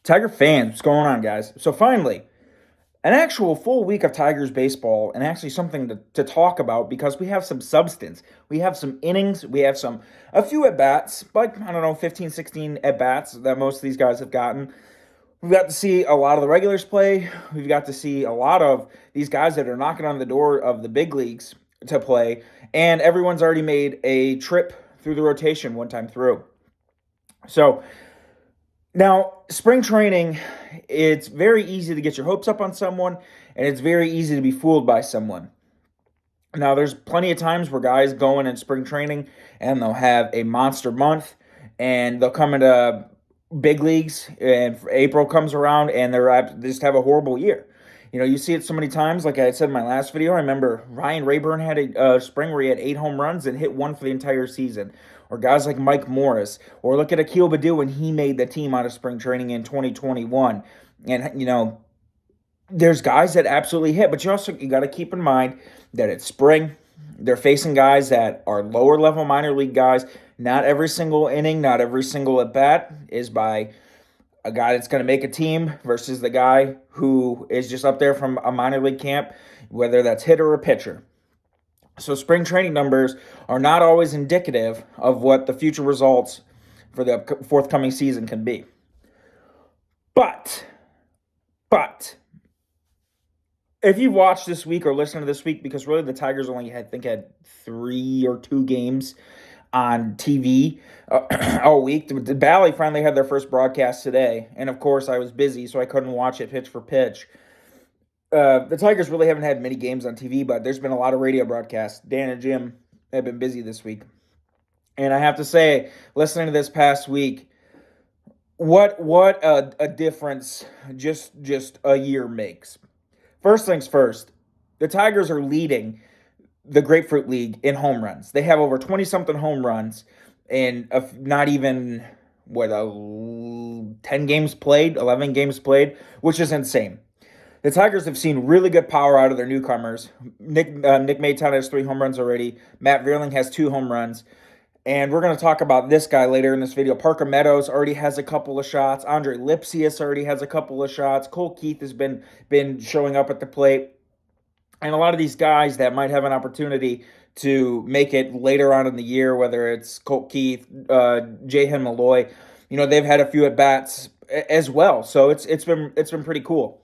Tiger fans, what's going on, guys? So finally, an actual full week of Tigers baseball and actually something to talk about because we have some substance. We have some innings. We have a few at-bats, like, I don't know, 15, 16 at-bats that most of these guys have gotten. We've got to see a lot of the regulars play. We've got to see a lot of these guys that are knocking on the door of the big leagues to play. And everyone's already made a trip through the rotation one time through. So now, spring training, it's very easy to get your hopes up on someone, and it's very easy to be fooled by someone. Now, there's plenty of times where guys go in spring training and they'll have a monster month, and they'll come into big leagues, and April comes around, and they just have a horrible year. You know, you see it so many times. Like I said in my last video, I remember Ryan Rayburn had a spring where he had 8 home runs and hit one for the entire season. Or guys like Mike Morris. Or look at Akil Baddoo when he made the team out of spring training in 2021. And, you know, there's guys that absolutely hit. But you got to keep in mind that it's spring. They're facing guys that are lower level minor league guys. Not every single inning, not every single at bat is by a guy that's going to make a team versus the guy who is just up there from a minor league camp, whether that's hitter or pitcher. So spring training numbers are not always indicative of what the future results for the forthcoming season can be. But, if you've watched this week or listened to this week, because really the Tigers only had 3 or 2 games on TV all week. The Valley finally had their first broadcast today, and of course I was busy, so I couldn't watch it pitch for pitch. The Tigers really haven't had many games on TV, but there's been a lot of radio broadcasts. Dan and Jim have been busy this week. And I have to say, listening to this past week, what a difference just a year makes. First things first, the Tigers are leading the Grapefruit League in home runs. They have over 20-something home runs and not even, 10 games played, 11 games played, which is insane. The Tigers have seen really good power out of their newcomers. Nick Maytown has 3 home runs already. Matt Vierling has 2 home runs. And we're going to talk about this guy later in this video. Parker Meadows already has a couple of shots. Andre Lipsius already has a couple of shots. Cole Keith has been showing up at the plate. And a lot of these guys that might have an opportunity to make it later on in the year, whether it's Colt Keith, Jahan Malloy, you know, they've had a few at-bats as well. So it's been pretty cool.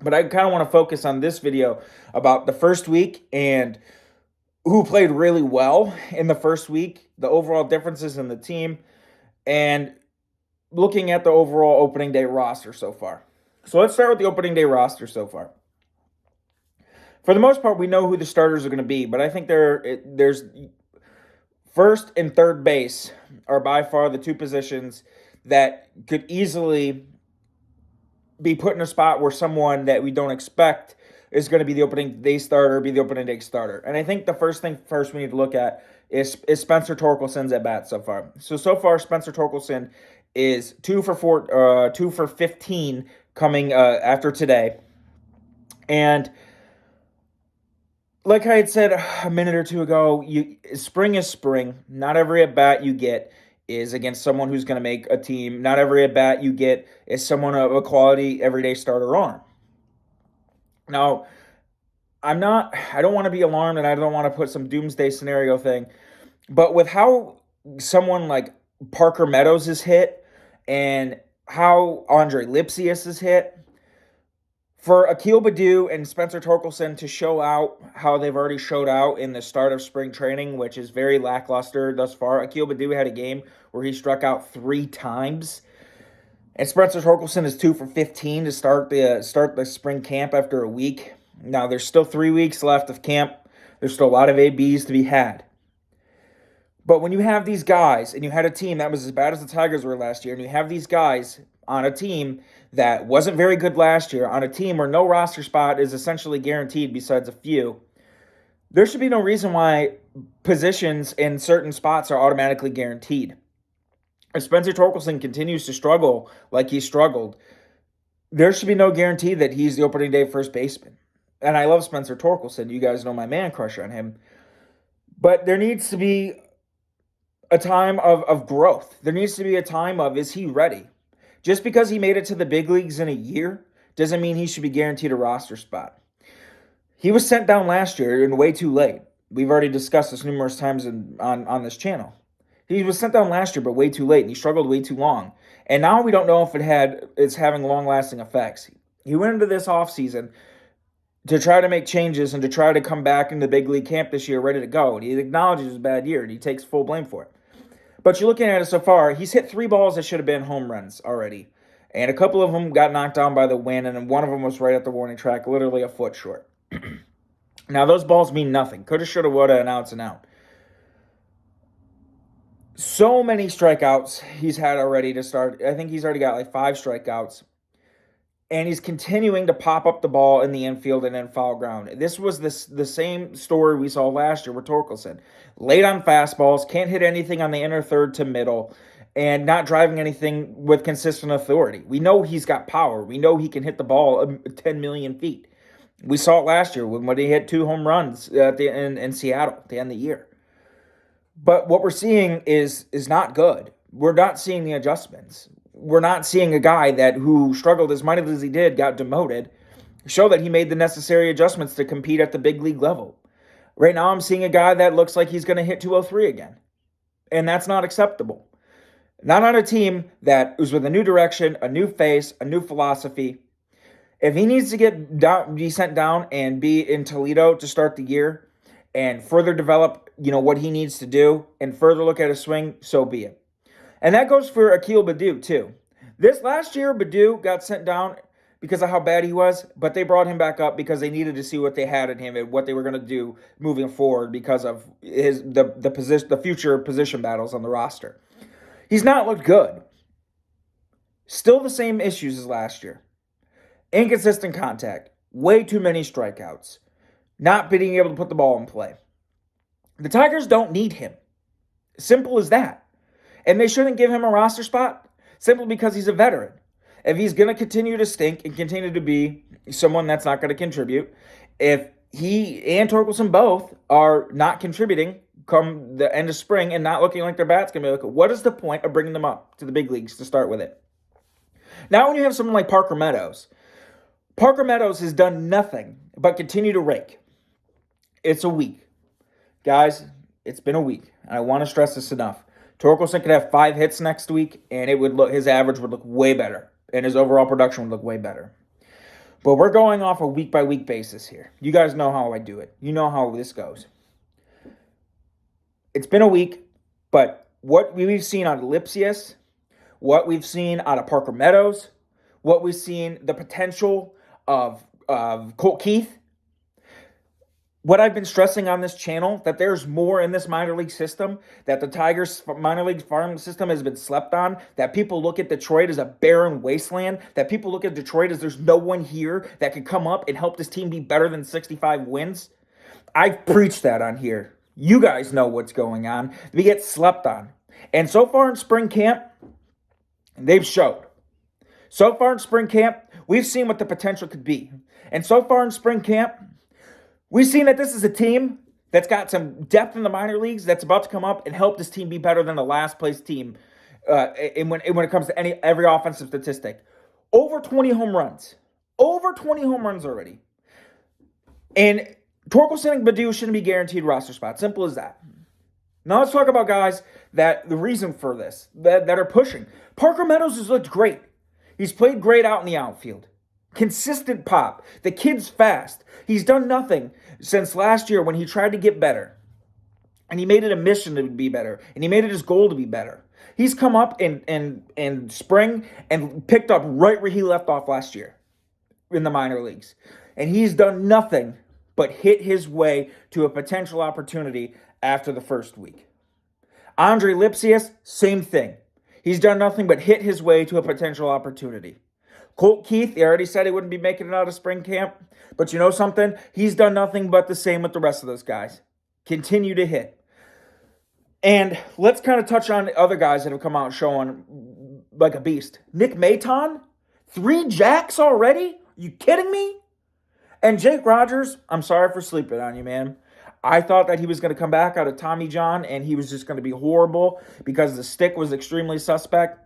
But I kind of want to focus on this video about the first week and who played really well in the first week, the overall differences in the team, and looking at the overall opening day roster so far. So let's start with the opening day roster so far. For the most part, we know who the starters are going to be, but I think there's first and third base are by far the 2 positions that could easily be put in a spot where someone that we don't expect is going to be the opening day starter, be the opening day starter. And I think the first we need to look at is Spencer Torkelson's at bat so far. So far, Spencer Torkelson is 2 for 15 coming after today. And like I had said a minute or two ago, spring is spring. Not every at bat you get is against someone who's going to make a team. Not every at bat you get is someone of a quality everyday starter arm. Now, I don't want to be alarmed, and I don't want to put some doomsday scenario thing, but with how someone like Parker Meadows is hit and how Andre Lipsius is hit, for Akil Baddoo and Spencer Torkelson to show out how they've already showed out in the start of spring training, which is very lackluster thus far. Akil Baddoo had a game where he struck out 3 times. And Spencer Torkelson is 2 for 15 to start the spring camp after a week. Now, there's still 3 weeks left of camp. There's still a lot of ABs to be had. But when you have these guys, and you had a team that was as bad as the Tigers were last year, and you have these guys on a team that wasn't very good last year, on a team where no roster spot is essentially guaranteed besides a few, there should be no reason why positions in certain spots are automatically guaranteed. If Spencer Torkelson continues to struggle like he struggled, there should be no guarantee that he's the opening day first baseman. And I love Spencer Torkelson. You guys know my man crush on him. But there needs to be a time of growth. There needs to be a time of, is he ready? Just because he made it to the big leagues in a year doesn't mean he should be guaranteed a roster spot. He was sent down last year and way too late. We've already discussed this numerous times on this channel. He was sent down last year, but way too late, and he struggled way too long. And now we don't know if it's having long-lasting effects. He went into this offseason to try to make changes and to try to come back in the big league camp this year ready to go. And he acknowledges it was a bad year, and he takes full blame for it. But you're looking at it so far, he's hit 3 balls that should have been home runs already. And a couple of them got knocked down by the wind, and then one of them was right at the warning track, literally a foot short. Now, those balls mean nothing. Coulda, shoulda, woulda, and outs and out. So many strikeouts he's had already to start. I think he's already got like 5 strikeouts. And he's continuing to pop up the ball in the infield and then foul ground. This was the same story we saw last year with Torkelson. Late on fastballs, can't hit anything on the inner third to middle, and not driving anything with consistent authority. We know he's got power. We know he can hit the ball 10 million feet. We saw it last year when he hit 2 home runs in Seattle at the end of the year. But what we're seeing is not good. We're not seeing the adjustments. We're not seeing a guy who struggled as mightily as he did, got demoted, show that he made the necessary adjustments to compete at the big league level. Right now, I'm seeing a guy that looks like he's going to hit 203 again. And that's not acceptable. Not on a team that is with a new direction, a new face, a new philosophy. If he needs to be sent down and be in Toledo to start the year and further develop, what he needs to do and further look at his swing, so be it. And that goes for Akil Baddoo, too. This last year, Baddoo got sent down because of how bad he was, but they brought him back up because they needed to see what they had in him and what they were going to do moving forward because of the future position battles on the roster. He's not looked good. Still the same issues as last year. Inconsistent contact, way too many strikeouts, not being able to put the ball in play. The Tigers don't need him. Simple as that. And they shouldn't give him a roster spot simply because he's a veteran. If he's going to continue to stink and continue to be someone that's not going to contribute, if he and Torkelson both are not contributing come the end of spring and not looking like their bat's going to be like, what is the point of bringing them up to the big leagues to start with it? Now when you have someone like Parker Meadows has done nothing but continue to rake. It's a week. Guys, it's been a week. And I want to stress this enough. Torkelson could have 5 hits next week, and his average would look way better, and his overall production would look way better. But we're going off a week-by-week basis here. You guys know how I do it. You know how this goes. It's been a week, but what we've seen out of Lipsius, what we've seen out of Parker Meadows, what we've seen, the potential of Colt Keith, what I've been stressing on this channel, that there's more in this minor league system, that the Tigers minor league farm system has been slept on, that people look at Detroit as a barren wasteland, that people look at Detroit as there's no one here that could come up and help this team be better than 65 wins. I've preached that on here. You guys know what's going on. We get slept on. And so far in spring camp, they've showed. So far in spring camp, we've seen what the potential could be. And so far in spring camp, we've seen that this is a team that's got some depth in the minor leagues that's about to come up and help this team be better than the last place team when it comes to every offensive statistic. Over 20 home runs. Over 20 home runs already. And Torkelson and Baddoo shouldn't be guaranteed roster spots. Simple as that. Now let's talk about guys that the reason for this, that are pushing. Parker Meadows has looked great. He's played great out in the outfield. Consistent pop. The kid's fast. He's done nothing since last year when he tried to get better. And he made it a mission to be better. And he made it his goal to be better. He's come up in spring and picked up right where he left off last year in the minor leagues. And he's done nothing but hit his way to a potential opportunity after the first week. Andre Lipsius, same thing. He's done nothing but hit his way to a potential opportunity. Colt Keith, he already said he wouldn't be making it out of spring camp. But you know something? He's done nothing but the same with the rest of those guys. Continue to hit. And let's kind of touch on other guys that have come out showing like a beast. Nick Maton, 3 jacks already? You kidding me? And Jake Rogers, I'm sorry for sleeping on you, man. I thought that he was going to come back out of Tommy John and he was just going to be horrible because the stick was extremely suspect.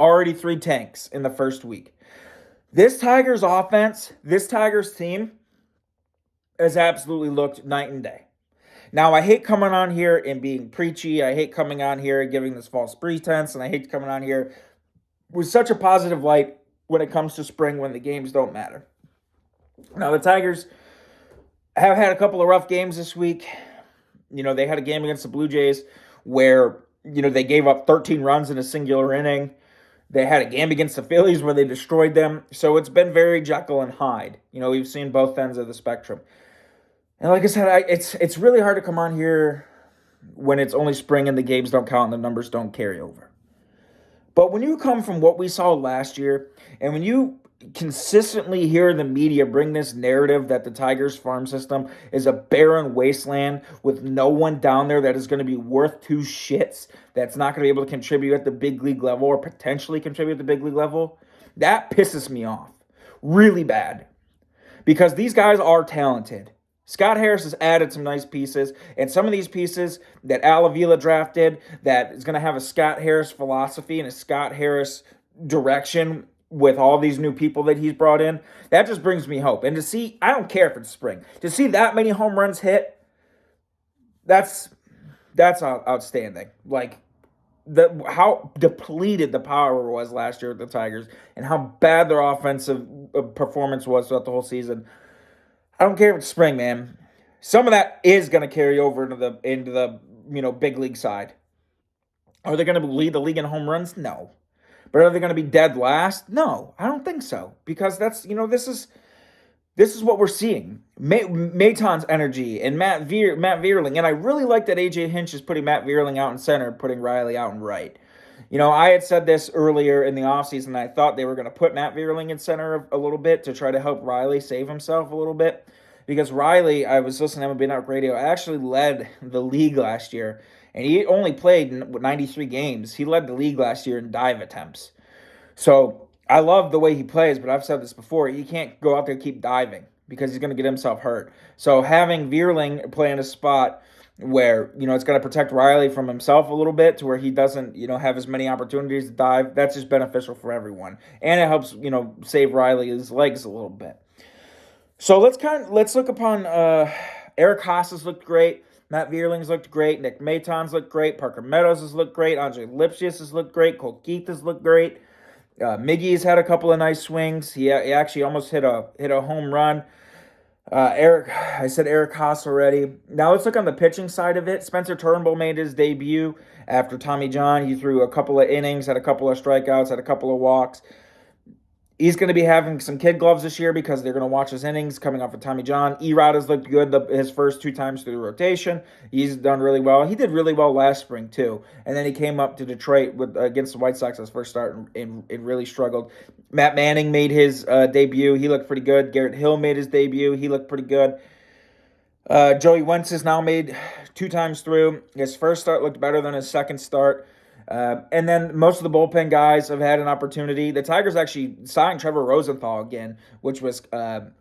Already 3 tanks in the first week. This Tigers offense, this Tigers team has absolutely looked night and day. Now, I hate coming on here and being preachy. I hate coming on here and giving this false pretense. And I hate coming on here with such a positive light when it comes to spring when the games don't matter. Now, the Tigers have had a couple of rough games this week. They had a game against the Blue Jays where, they gave up 13 runs in a singular inning. They had a game against the Phillies where they destroyed them. So it's been very Jekyll and Hyde. We've seen both ends of the spectrum. And like I said, it's really hard to come on here when it's only spring and the games don't count and the numbers don't carry over. But when you come from what we saw last year, and when you consistently hear the media bring this narrative that the Tigers farm system is a barren wasteland with no one down there that is going to be worth two shits, that's not going to be able to contribute at the big league level or potentially contribute at the big league level, that pisses me off really bad. Because these guys are talented. Scott Harris has added some nice pieces, and some of these pieces that Al Avila drafted that is going to have a Scott Harris philosophy and a Scott Harris direction with all these new people that he's brought in, that just brings me hope. And to see, I don't care if it's spring, to see that many home runs hit, that's outstanding. Like, how depleted the power was last year with the Tigers and how bad their offensive performance was throughout the whole season. I don't care if it's spring, man. Some of that is going to carry over into the big league side. Are they going to lead the league in home runs? No. But are they going to be dead last? No, I don't think so. Because that's, this is what we're seeing. Maton's energy and Matt Vierling. And I really like that A.J. Hinch is putting Matt Vierling out in center, putting Riley out in right. I had said this earlier in the offseason. I thought they were going to put Matt Vierling in center a little bit to try to help Riley save himself a little bit. Because Riley, I was listening to MLB Network Radio, actually led the league last year. And he only played 93 games. He led the league last year in dive attempts. So I love the way he plays, but I've said this before. He can't go out there and keep diving because he's going to get himself hurt. So having Vierling play in a spot where, it's going to protect Riley from himself a little bit to where he doesn't, have as many opportunities to dive, that's just beneficial for everyone. And it helps, save Riley's legs a little bit. So let's look upon Eric Haas's looked great. Matt Vierling's looked great. Nick Maton's looked great. Parker Meadows has looked great. Andre Lipschitz has looked great. Cole Keith has looked great. Miggy's had a couple of nice swings. He actually almost hit a home run. I said Eric Haas already. Now let's look on the pitching side of it. Spencer Turnbull made his debut after Tommy John. He threw a couple of innings, had a couple of strikeouts, had a couple of walks. He's going to be having some kid gloves this year because they're going to watch his innings coming off of Tommy John. Erod has looked good his first 2 times through the rotation. He's done really well. He did really well last spring, too. And then he came up to Detroit against the White Sox his first start and really struggled. Matt Manning made his debut. He looked pretty good. Garrett Hill made his debut. He looked pretty good. Joey Wentz has now made 2 times through. His first start looked better than his second start. And then most of the bullpen guys have had an opportunity. The Tigers actually signed Trevor Rosenthal again, which was kind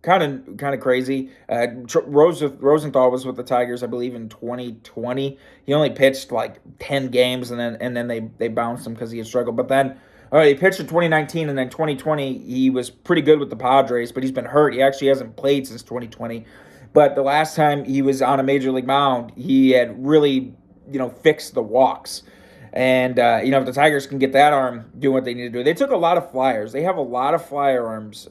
of crazy. Rosenthal was with the Tigers, I believe, in 2020. He only pitched like 10 games, and then they bounced him because he had struggled. But then he pitched in 2019, and then 2020 he was pretty good with the Padres, but he's been hurt. He actually hasn't played since 2020. But the last time he was on a major league mound, he had really fixed the walks. And, if the Tigers can get that arm doing what they need to do. They took a lot of flyers. They have a lot of flyer arms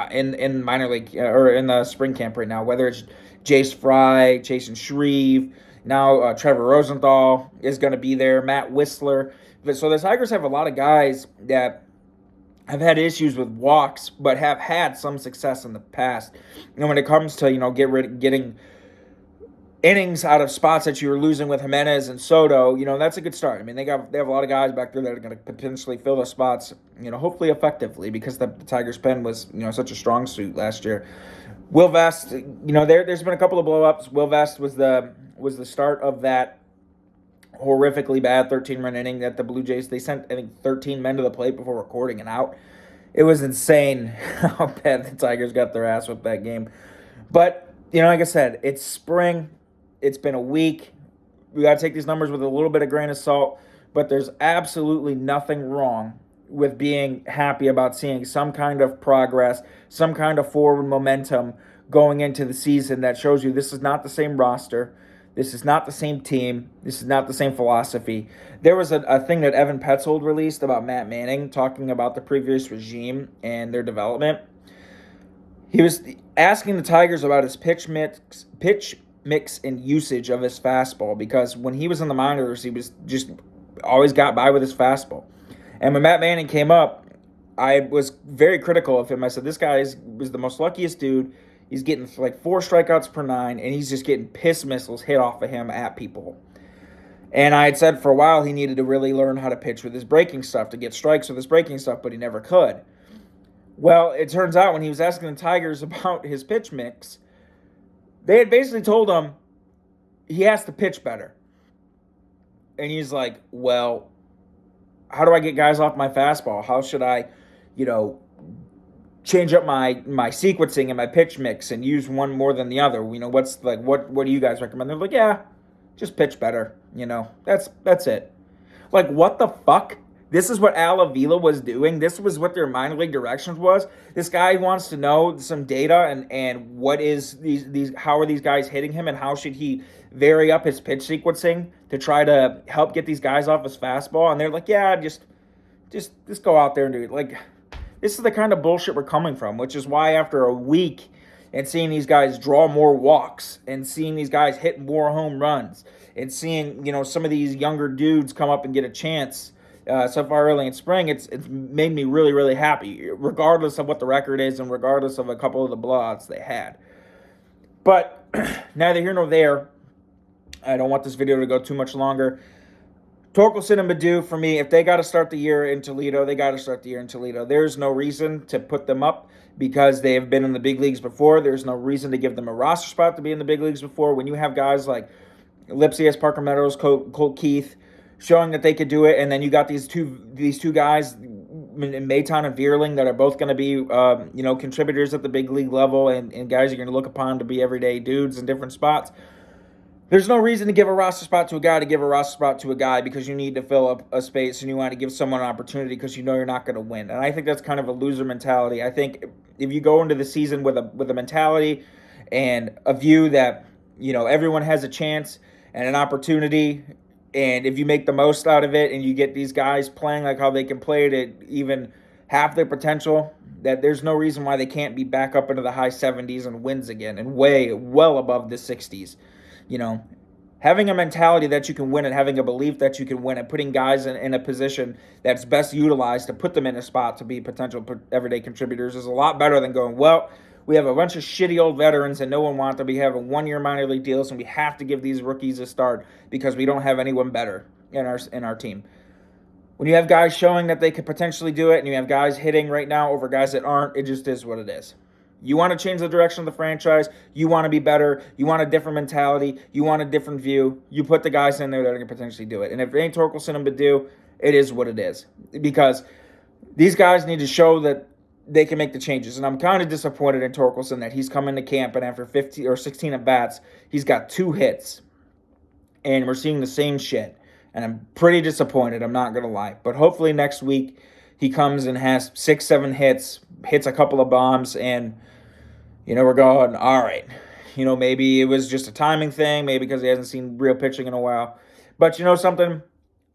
in minor league or in the spring camp right now, whether it's Jace Fry, Jason Shreve, now Trevor Rosenthal is going to be there, Matt Whistler. So the Tigers have a lot of guys that have had issues with walks but have had some success in the past. When it comes to, getting innings out of spots that you were losing with Jimenez and Soto, that's a good start. I mean, they have a lot of guys back there that are going to potentially fill those spots, hopefully effectively because the Tigers' pen was, such a strong suit last year. Will Vest, there's been a couple of blow-ups. Will Vest was the start of that horrifically bad 13-run inning that the Blue Jays, they sent, I think, 13 men to the plate before recording an out. It was insane how bad the Tigers got their ass with that game. But, like I said, it's spring. It's been a week. We got to take these numbers with a little bit of grain of salt. but there's absolutely nothing wrong with being happy about seeing some kind of progress, some kind of forward momentum going into the season that shows you this is not the same roster. This is not the same team. This is not the same philosophy. There was a thing that Evan Petzold released about Matt Manning talking about the previous regime and their development. He was asking the Tigers about his pitch mix and usage of his fastball, because when he was in the minors, he was just always got by with his fastball. And when Matt Manning came up, I was very critical of him. I said, this guy was the most luckiest dude. He's getting like 4 strikeouts per 9, and he's just getting piss missiles hit off of him at people. And I had said for a while he needed to really learn how to pitch with his breaking stuff, to get strikes with his breaking stuff, but he never could. Well, it turns out when he was asking the Tigers about his pitch mix, they had basically told him he has to pitch better. And he's like, well, how do I get guys off my fastball? How should I, change up my sequencing and my pitch mix and use one more than the other? What do you guys recommend? They're like, yeah, just pitch better. That's it. Like, what the fuck? This is what Al Avila was doing. This was what their minor league directions was. This guy wants to know some data and what is these how are these guys hitting him, and how should he vary up his pitch sequencing to try to help get these guys off his fastball. And they're like, yeah, just go out there and do it. Like, this is the kind of bullshit we're coming from, which is why after a week and seeing these guys draw more walks and seeing these guys hit more home runs and seeing, some of these younger dudes come up and get a chance so far early in spring, it's made me really, really happy, regardless of what the record is and regardless of a couple of the blowouts they had. But neither here nor there. I don't want this video to go too much longer. Torkelson and Baddoo, for me, if they got to start the year in Toledo, they got to start the year in Toledo. There's no reason to put them up because they have been in the big leagues before. There's no reason to give them a roster spot to be in the big leagues before. When you have guys like Lipsius, Parker Meadows, Colt Keith showing that they could do it, and then you got these two guys, Maton and Vierling, that are both going to be contributors at the big league level, and guys you're going to look upon to be everyday dudes in different spots. There's no reason to give a roster spot to a guy because you need to fill up a space and you want to give someone an opportunity because you know you're not going to win. And I think that's kind of a loser mentality. I think if you go into the season with a mentality and a view that, everyone has a chance and an opportunity, and if you make the most out of it and you get these guys playing like how they can play it at even half their potential, that there's no reason why they can't be back up into the high 70s and wins again and well above the 60s. Having a mentality that you can win and having a belief that you can win and putting guys in a position that's best utilized to put them in a spot to be potential everyday contributors is a lot better than going, well, we have a bunch of shitty old veterans and no one wants to be having one-year minor league deals and we have to give these rookies a start because we don't have anyone better in our team. When you have guys showing that they could potentially do it and you have guys hitting right now over guys that aren't, it just is what it is. You want to change the direction of the franchise. You want to be better. You want a different mentality. You want a different view. You put the guys in there that are going to potentially do it. And if it ain't Torkelson and Baddoo, it is what it is. Because these guys need to show that they can make the changes. And I'm kind of disappointed in Torkelson that he's come into camp and after 15 or 16 at-bats, he's got 2 hits. And we're seeing the same shit. And I'm pretty disappointed, I'm not going to lie. But hopefully next week he comes and has 6-7 hits, hits a couple of bombs, and we're going, all right. Maybe it was just a timing thing, maybe because he hasn't seen real pitching in a while. But something?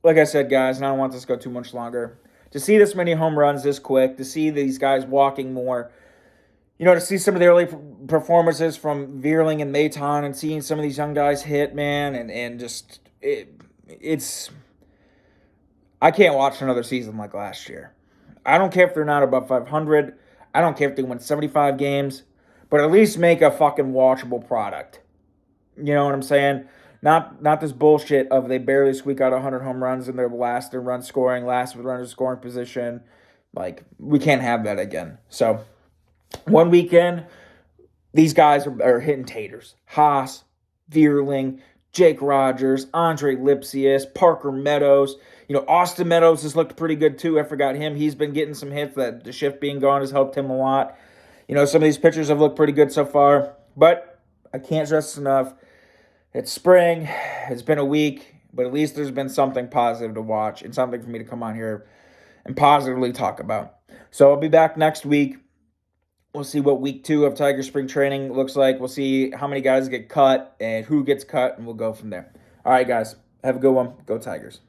Like I said, guys, and I don't want this to go too much longer, to see this many home runs this quick, to see these guys walking more, to see some of the early performances from Vierling and Maton and seeing some of these young guys hit, man, and just, it's, I can't watch another season like last year. I don't care if they're not above 500. I don't care if they win 75 games. But at least make a fucking watchable product. You know what I'm saying? Not this bullshit of they barely squeak out 100 home runs and they're last in run scoring, last with runners scoring position. Like, we can't have that again. So, one weekend, these guys are hitting taters. Haas, Vierling, Jake Rogers, Andre Lipsius, Parker Meadows. Austin Meadows has looked pretty good too. I forgot him. He's been getting some hits. That the shift being gone has helped him a lot. Some of these pitchers have looked pretty good so far. But I can't stress enough. It's spring. It's been a week. but at least there's been something positive to watch and something for me to come on here and positively talk about. So I'll be back next week. We'll see what week 2 of Tiger spring training looks like. We'll see how many guys get cut and who gets cut, and we'll go from there. All right, guys. Have a good one. Go Tigers.